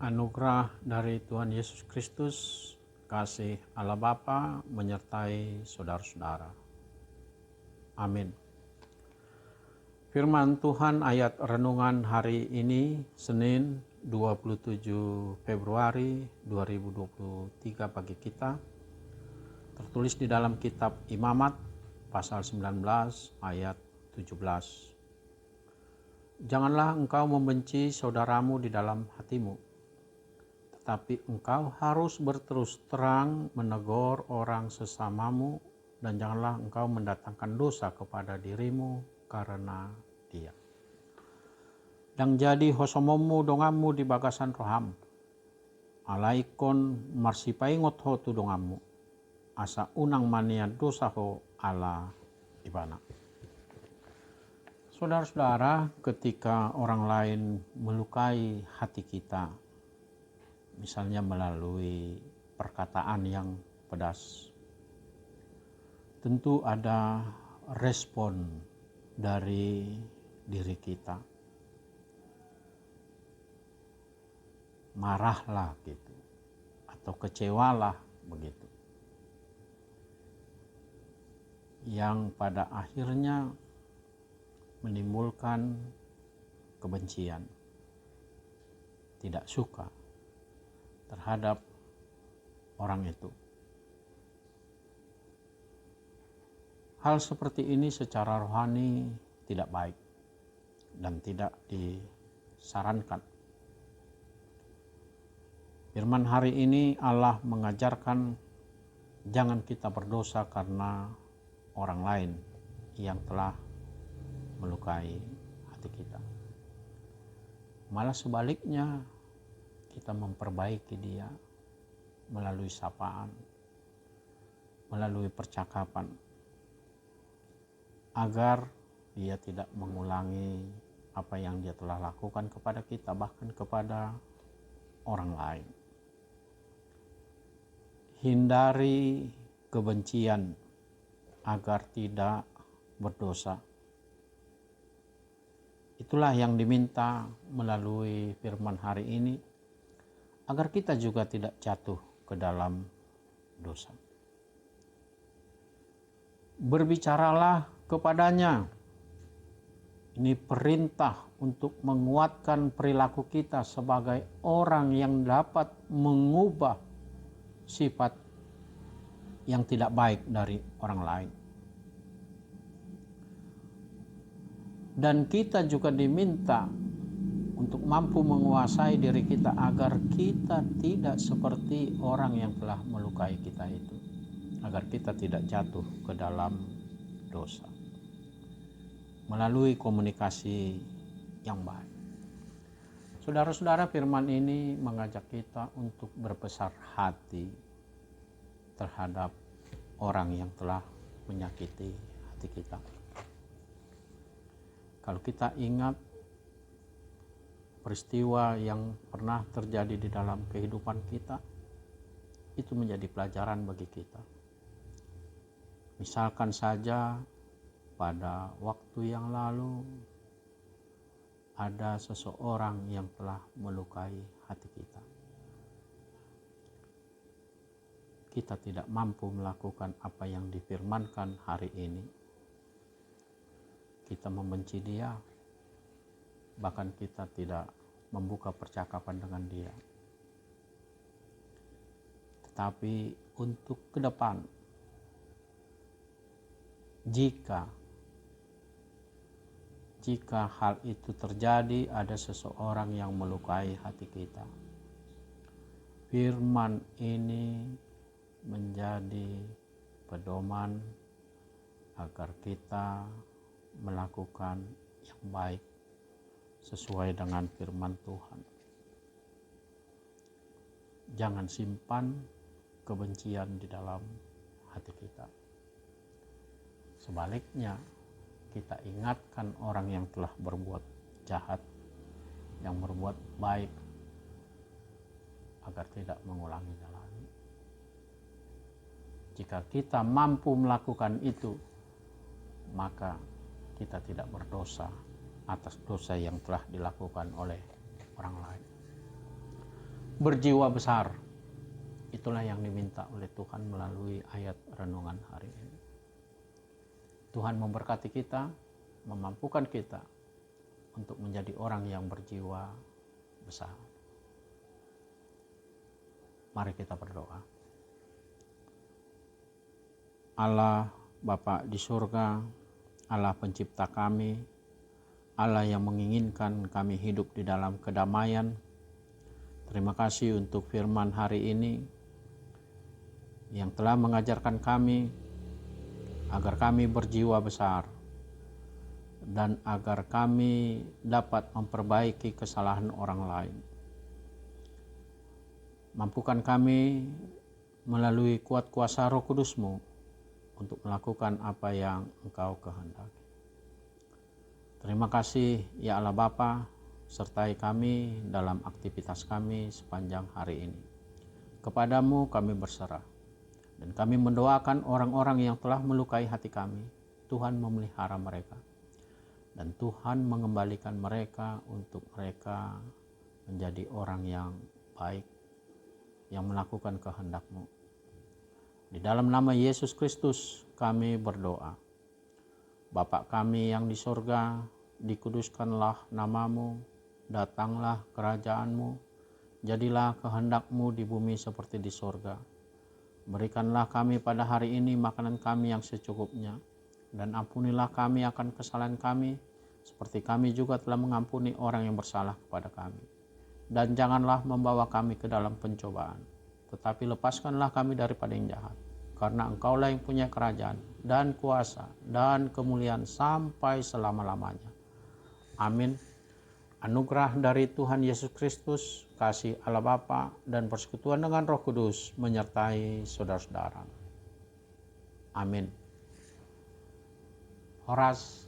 Anugerah dari Tuhan Yesus Kristus, kasih Allah Bapa menyertai saudara-saudara. Amin. Firman Tuhan ayat renungan hari ini, Senin 27 Februari 2023 bagi kita, tertulis di dalam kitab Imamat pasal 19 ayat 17. Janganlah engkau membenci saudaramu di dalam hatimu, tetapi engkau harus berterus terang menegur orang sesamamu, dan janganlah engkau mendatangkan dosa kepada dirimu karena dia. Dan jadi hosomomu dongamu di bagasan roham, alaikon marsipaingot ho tu dongamu, asa unang mania dosa ho ala ibana. Saudara-saudara, ketika orang lain melukai hati kita, misalnya melalui perkataan yang pedas, tentu ada respon dari diri kita. Marahlah gitu, atau kecewalah begitu. Yang pada akhirnya menimbulkan kebencian, tidak suka terhadap orang itu. Hal seperti ini secara rohani tidak baik dan tidak disarankan. Firman hari ini Allah mengajarkan jangan kita berdosa karena orang lain yang telah melukai hati kita. Malah sebaliknya, kita memperbaiki dia melalui sapaan, melalui percakapan, agar dia tidak mengulangi apa yang dia telah lakukan kepada kita, bahkan kepada orang lain. Hindari kebencian agar tidak berdosa. Itulah yang diminta melalui firman hari ini, agar kita juga tidak jatuh ke dalam dosa. Berbicaralah kepadanya. Ini perintah untuk menguatkan perilaku kita sebagai orang yang dapat mengubah sifat yang tidak baik dari orang lain. Dan kita juga diminta untuk mampu menguasai diri kita agar kita tidak seperti orang yang telah melukai kita itu, agar kita tidak jatuh ke dalam dosa melalui komunikasi yang baik. Saudara-saudara, firman ini mengajak kita untuk berbesar hati terhadap orang yang telah menyakiti hati kita. Kalau kita ingat peristiwa yang pernah terjadi di dalam kehidupan kita, itu menjadi pelajaran bagi kita. Misalkan saja pada waktu yang lalu ada seseorang yang telah melukai hati kita. Kita tidak mampu melakukan apa yang difirmankan hari ini. Kita membenci dia, bahkan kita tidak membuka percakapan dengan dia. Tetapi untuk ke depan, jika hal itu terjadi, ada seseorang yang melukai hati kita. Firman ini menjadi pedoman agar kita melakukan yang baik sesuai dengan firman Tuhan. Jangan simpan kebencian di dalam hati kita. Sebaliknya, kita ingatkan orang yang telah berbuat jahat, yang berbuat baik, agar tidak mengulanginya lagi. Jika kita mampu melakukan itu, maka kita tidak berdosa atas dosa yang telah dilakukan oleh orang lain. Berjiwa besar, itulah yang diminta oleh Tuhan melalui ayat renungan hari ini. Tuhan memberkati kita, memampukan kita untuk menjadi orang yang berjiwa besar. Mari kita berdoa. Allah Bapa di surga, Allah pencipta kami, Allah yang menginginkan kami hidup di dalam kedamaian. Terima kasih untuk firman hari ini yang telah mengajarkan kami agar kami berjiwa besar dan agar kami dapat memperbaiki kesalahan orang lain. Mampukan kami melalui kuat kuasa Roh Kudus-Mu untuk melakukan apa yang Engkau kehendaki. Terima kasih ya Allah Bapa, sertai kami dalam aktivitas kami sepanjang hari ini. Kepadamu kami berserah, dan kami mendoakan orang-orang yang telah melukai hati kami. Tuhan memelihara mereka, dan Tuhan mengembalikan mereka untuk mereka menjadi orang yang baik, yang melakukan kehendak-Mu. Di dalam nama Yesus Kristus kami berdoa. Bapa kami yang di surga, dikuduskanlah nama-Mu, datanglah kerajaan-Mu, jadilah kehendak-Mu di bumi seperti di surga. Berikanlah kami pada hari ini makanan kami yang secukupnya, dan ampunilah kami akan kesalahan kami, seperti kami juga telah mengampuni orang yang bersalah kepada kami. Dan janganlah membawa kami ke dalam pencobaan, tetapi lepaskanlah kami daripada yang jahat. Karena Engkaulah yang punya kerajaan dan kuasa dan kemuliaan sampai selama-lamanya. Amin. Anugerah dari Tuhan Yesus Kristus, kasih Allah Bapa, dan persekutuan dengan Roh Kudus menyertai saudara-saudara. Amin. Horas